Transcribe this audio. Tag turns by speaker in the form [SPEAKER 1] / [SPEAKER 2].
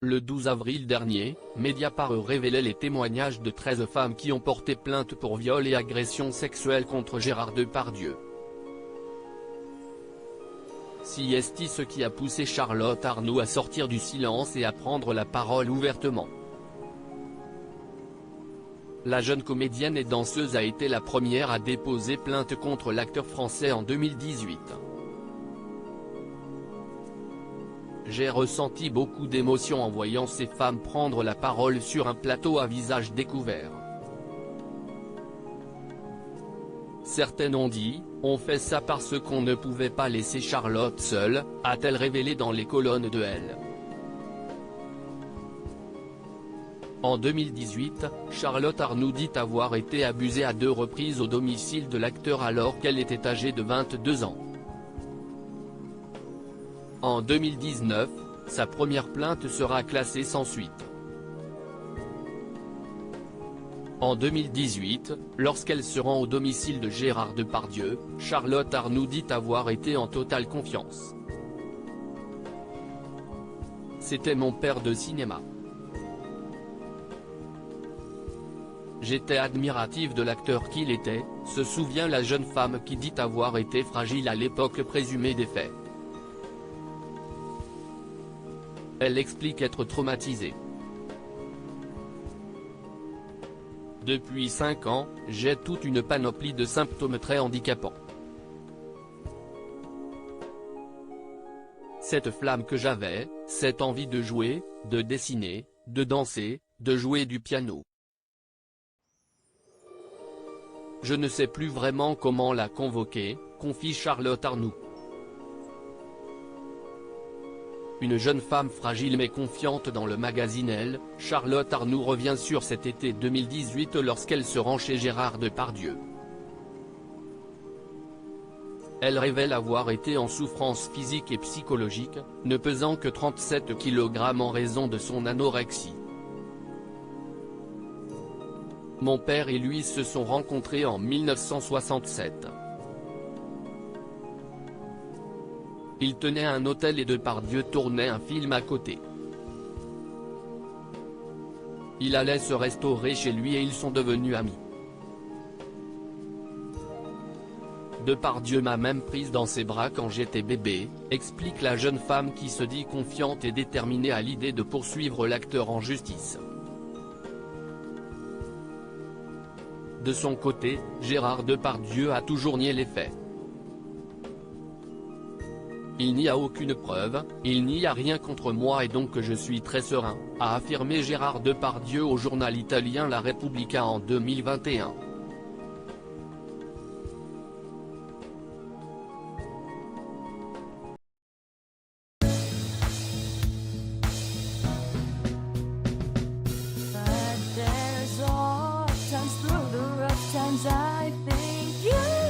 [SPEAKER 1] Le 12 avril dernier, Mediapart révélait les témoignages de 13 femmes qui ont porté plainte pour viol et agression sexuelle contre Gérard Depardieu. Si est ce qui a poussé Charlotte Arnoult à sortir du silence et à prendre la parole ouvertement. La jeune comédienne et danseuse a été la première à déposer plainte contre l'acteur français en 2018. J'ai ressenti beaucoup d'émotions en voyant ces femmes prendre la parole sur un plateau à visage découvert. Certaines ont dit, on fait ça parce qu'on ne pouvait pas laisser Charlotte seule, a-t-elle révélé dans les colonnes de Elle. En 2018, Charlotte Arnoult dit avoir été abusée à 2 reprises au domicile de l'acteur alors qu'elle était âgée de 22 ans. En 2019, sa première plainte sera classée sans suite. En 2018, lorsqu'elle se rend au domicile de Gérard Depardieu, Charlotte Arnoult dit avoir été en totale confiance. C'était mon père de cinéma. J'étais admirative de l'acteur qu'il était, se souvient la jeune femme qui dit avoir été fragile à l'époque présumée des faits. Elle explique être traumatisée. Depuis 5 ans, j'ai toute une panoplie de symptômes très handicapants. Cette flamme que j'avais, cette envie de jouer, de dessiner, de danser, de jouer du piano. Je ne sais plus vraiment comment la convoquer, confie Charlotte Arnoult. Une jeune femme fragile mais confiante dans le magazine Elle, Charlotte Arnoult revient sur cet été 2018 lorsqu'elle se rend chez Gérard Depardieu. Elle révèle avoir été en souffrance physique et psychologique, ne pesant que 37 kg en raison de son anorexie. Mon père et lui se sont rencontrés en 1967. Il tenait un hôtel et Depardieu tournait un film à côté. Il allait se restaurer chez lui et ils sont devenus amis. Depardieu m'a même prise dans ses bras quand j'étais bébé, explique la jeune femme qui se dit confiante et déterminée à l'idée de poursuivre l'acteur en justice. De son côté, Gérard Depardieu a toujours nié les faits. Il n'y a aucune preuve, il n'y a rien contre moi et donc je suis très serein, a affirmé Gérard Depardieu au journal italien La Repubblica en 2021.
[SPEAKER 2] Times through the rough times I think you